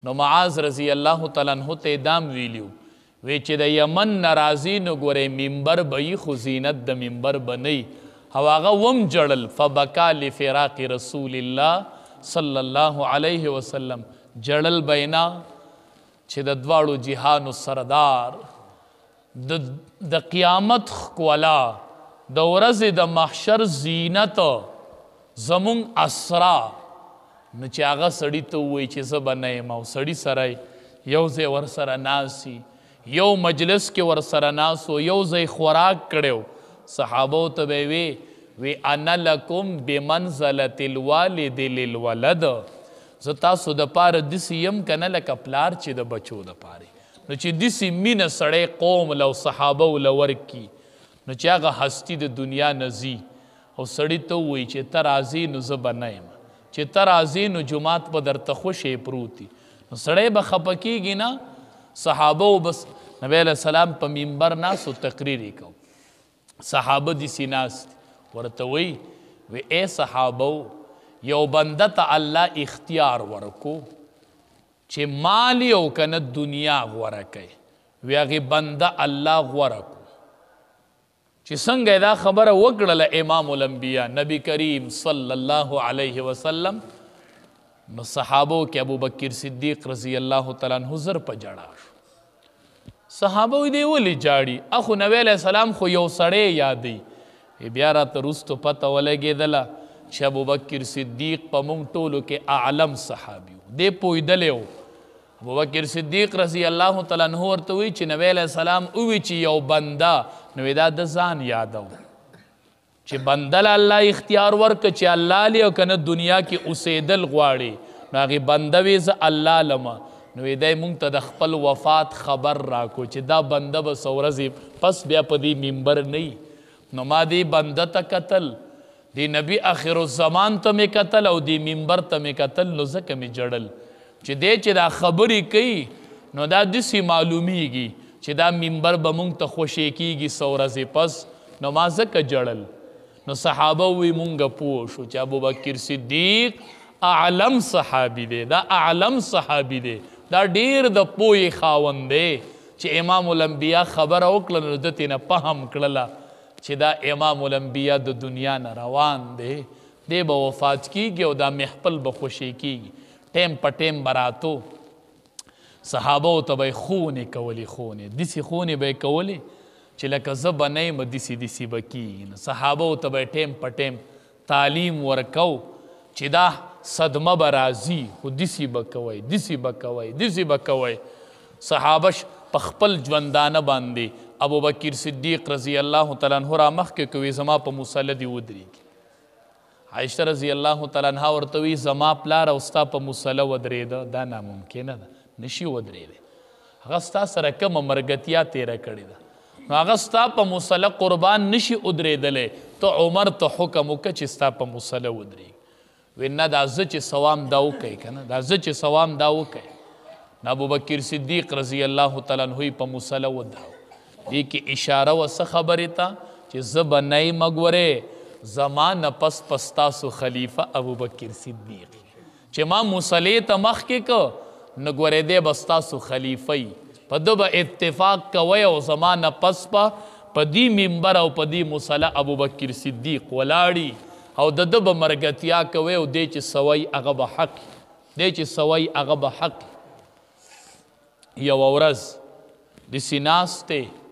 نو معاذ رضی الله تعالی عنہ ته دام ویلیو وی چې د یمن ناراضی نو ګورې منبر به خو زینت د منبر بنئ او هغه وم جړل فبکا لفراق رسول الله صلی الله علیه وسلم جړل بینا چې د دواړو جهانو سردار د قیامت ښکلا د ورځې د محشر زینت زمون اسرا نو چې هغه سړي ته ووایي چې زه به نه یم او سړي سره یو ځای ورسره ناست یو مجلس کې ورسره ناست و یو ځای خوراک کړی صحابو ته به وی انا لکم بمنزلة الوالد للولد زه تاسو د پاره داسې یم که نه لکه پلار چې د بچو دپاره نو چې داسې مینه سړی قوم له او صحابو له ورکي نو چې هغه هستي د دنیا نه ځي او سړي ته ووایي چې ته راځې نو زه به نه یم چې ته راځې نو جومات به درته خوشې پروت وي نو سړی به خفه کېږي نه صحابو بس نبی علیه السلام په منبر ناست و تقریر یې کو صحابه داسې ناست ورته وی ای صحابو یو بنده ته الله اختیار ورکو چې مال یې او که نه دنیا غوره کوي وی هغې بنده الله غوره کو چې څنګه دا خبره وکړله امام الانبیا نبی کریم صلی الله علیه وسلم نو صحابو کې ابوبکر صدیق رضی الله تعالی عنہ زر په جړا شو صحابه دې ولې جاړي اخو نبی علیه السلام خو یو سړی یادوي بیا راته وروستو پته ولګېدله چې ابوبکر صدیق په موږ ټولو کې اعلم صحابي و دې پوهېدلی و ابوبکر صدیق رضی الله تعالی عنہ ورته وایي چې نبی علیه السلام ووایي چې یو بنده نو دا د ځان یادو چې بنده له الله اختیار ورکړه چې الله لې او که نه دنیا کې اوسېدل غواړي نو هغې بنده وی زه الله لمه نو دی موږ ته د خپل وفات خبر راکو چې دا بنده به څه ورځې پس بیا په دې منبر نه نو ما دې بنده ته کتل دی نبی آخر الزمان ته مې کتل او دی منبر ته مې کتل نو ځکه مې جړل چې دی چې دا خبرې کوي نو دا داسې معلومیږي چې دا منبر به موږ ته خوشې کېږي څه ورځې پس نو ما ځکه جړل نو صحابه وی مونږ پوه شو چې ابوبکر صدیق اعلم صحابي دی دا اعلم صحابي دی دا ډیر د پوهې خاوند دی چې امام الانبیا خبره وکړه نو ده ترې نه فهم کړله چې دا امام الانبیا د دنیا نه روان دی دی به وفات کیږي او دا محفل به خوشې کیږي ټیم په ټیم به راتو صحابو ته به یې خونې کولې خونې داسې خونې به یې کولې چې لکه زه به نه یم داسې داسې به کېږي نو صحابو ته به یې ټیم په ټیم تعلیم ورکو چې دا صدمه به راځي خو داسې به کوئ داسې به کوئ داسې به کوئ صحابه په خپل ژوندانه باندې ابوبکر صدیق رضی الله تعالی عنہ را مخکې کوي زما په مصله دې ودرېږي عایشه رضی الله تعالی عنها ورته وایي زما پلار او ستا په مصله ودرېده دا ناممکنه ده نشي ودرېدی هغه ستا سره کومه مرګتیا تیره کړې ده نو هغه ستا په مصله قربان نشي ودرېدلی ته عمر ته حکم وکړه چې ستا په مصله ودرېږي وی نه دا زه چې سوام دا وکئ که نه دا زه چې سوام دا وکئ نو ابوبکر صدیق رضی الله تعالی عنه په مصله ودرو دې کې اشاره وه څه خبرې ته چې زه به نه یم ګورې زما نه پس ستاسو خلیفه ابوبکر صدیق چې ما مصلې ته مخکې که نو ګورې دی به ستاسو خلیفه یي په ده به اتفاق کوئ او زما نه پس په دې منبر او په دې مصله ابوبکر صدیق ولاړي او د ده به مرګتیا کوئ او دی چې سوی هغه به حق دی چې سوی هغه به حق یوه ورځ داسې ناستې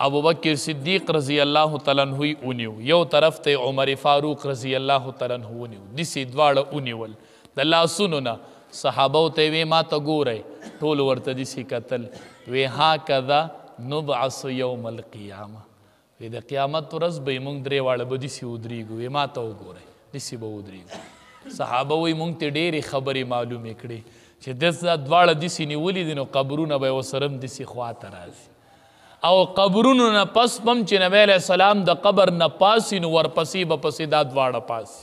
ابوبکر صدیق رضی الله تعالی عنه ونیو یو طرف ته عمر فاروق رضی الله تعالی عنه ونیو داسې دواړه ونیول د لاسونو نه صحابو ته وی ما ته ګورئ ټول ورته داسې کتل وی هاکذا نبعث یوم القیامه وی د قیامت ورځ به یې موږ درې واړه به داسې ودرېږو وی ما ته وګورئ داسې به ودرېږو صحابه وی موږ ته ډېرې خبرې معلومې کړې چې داسې دواړه داسې نیولي دي نو قبرونه به یې ورسره هم داسې خواته راځي او قبرونو نه پس بم چې نبی علیه السلام د قبر نه پاسي نو ورپسې به پسې دا دواړه پاسي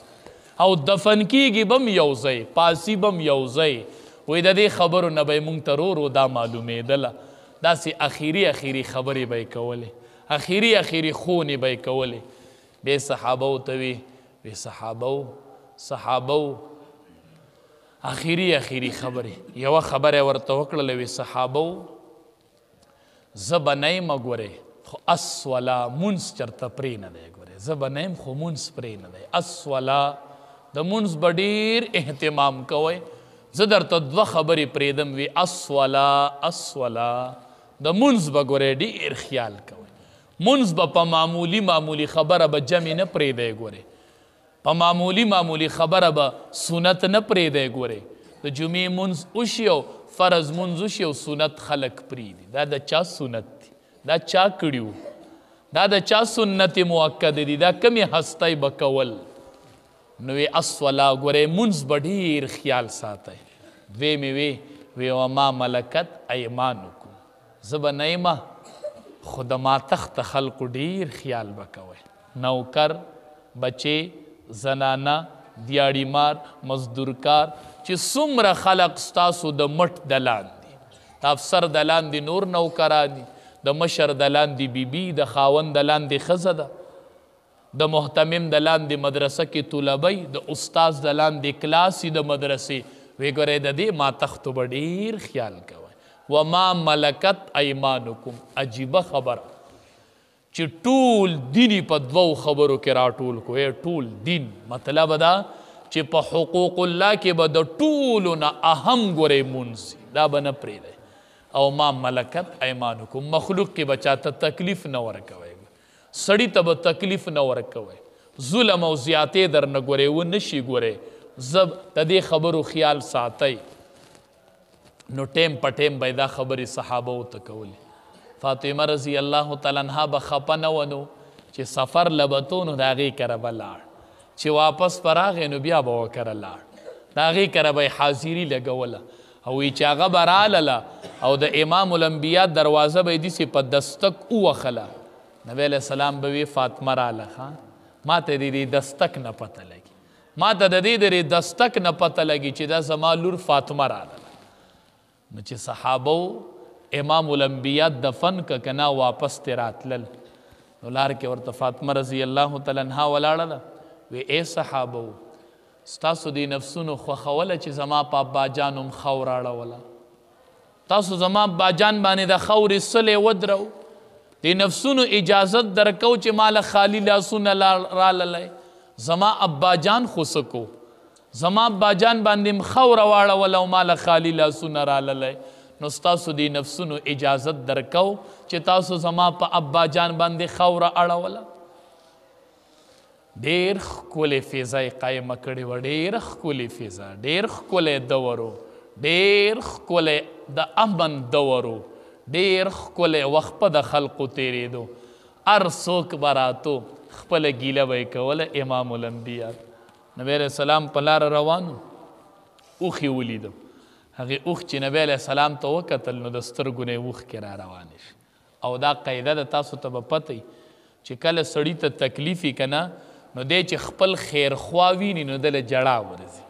او دفن کیږي بم یو ځای پاسي بم یو ځای وایي د دې خبرو نه به یې مونږ ته رو دا معلومېدله داسې اخري خبرې به یې کولې اخري خونې به یې کولې بیا صحابو ته وی صحابو اخیری خبرې یوه خبره ورته وکړله وی صحابو زه به نه یم ګورې خو الصلا مونځ چېرته پرې نه دی ګورې زه به نه یم خو مونځ پرې نه دی الصلا د مونځ به ډېر اهتمام کوئ زه درته دوه خبرې پرېږدم وی الصلا د مونځ به ګورې ډېر خیال کوئ مونځ به په معمولی خبره به جمع نه پرېږدی ګورې په معمولی خبره به سنت نه پرېږدی ګورې د جمعې مونځ وشي او فرض مونځ وشي او سنت خلک پرېږدي دا د چا سنت دی دا چا کړي وو دا د چا سنت مؤکد دي دا کمې هستۍ به کول نو وی الصلا ګورې مونځ به ډېر خیال ساتئ دویمې وی وما ملکت ایمانکم زه به نه یمه خو د ماتخت خلقو ډېر خیال به کوئ نوکر بچې زنانه دیاړیمار مزدورکار چې څومره خلق ستاسو د مټ د لاندې د افسر د لاندې نور نوکران دي د مشر د لاندې بیبي د خاوند د لاندې ښځه ده د محتمم د لاندې مدرسه کې طلبی د استاز د لاندې کلاسي د مدرسې وی ګورئ د دې ماتختو به ډېر خیال کوئ وما ملکت ایمانکم عجیبه خبره چې ټول دینی په دوو خبرو کې راټول کوی ټول دین مطلب دا چې په حقوق الله کې به د ټولو نه اهم ګورې مونځ دا به نه پرېږدی او ما ملکت ایمانکم مخلوق کې به چاته تکلیف نه ورکوئ سړي ته به تکلیف نه ورکوئ ظلم او زیاتې در نه ګورې ونشي ګورې زب د دې خبرو خیال ساتئ نو ټیم په ټیم به دا خبرې صحابو ته کولې فاطمه رضی الله تعالی عنها به خفه نه ونو چې سفر لبتو نو د هغې کره به لاړ چې واپس به راغی نو بیا به ورکره لاړ د هغې کره به یې حاضري لګوله او وی چې هغه به رالله او د امام الانبیا دروازه به یې داسې په دستک ووخله نبی علیه السلام به وی فاطمه راله ما ته د دې دستک نه پته لګي ما ته د دې دستک نه پته لګي چې دا زما لور فاطمه راله نو چې صحابو امام الانبیا دفن که نه واپس ترې راتلل نو لار کې ورته فاطمه رضی الله تعالی عنها ولاړله وی ای صحابو ستاسو دې نفسونو خوښوله چې زما په اباجان هم خاور اړوله تاسو زما اباجان باندې د خاورې سلې ودرو دې نفسونو اجازت درکو چې ماله خالی لاسونه راللی زما اباجان خو څه کو زما اباجان باندې هم خاوره واړوله او ماله خالی لاسونه راللی نو ستاسو دی نفسونو اجازت درکو چې تاسو زما په ابا جان باندې خاوره اړوله ډېر ښکلې فضا یې قایمه کړې وه ډېره ښکلې فضا ډېر ښکلی دورو ډېر ښکلی د امن دورو ډېر ښکلی وخت په د خلقو تېرېدو هر څوک به راتو خپله ګیله به یې کوله امام الانبیا نبی علیه السلام په لاره روانو اوښې ولیدو هغې اوښ چې نبی علیه السلام ته وکتل نو د سترګو نه یې اوښکې را روانې شي او دا قاعده ده تاسو ته به پته چې کله سړي ته تکلیف وي که نه نو دی چې خپل خیرخوا ویني نو دله جړا ورځي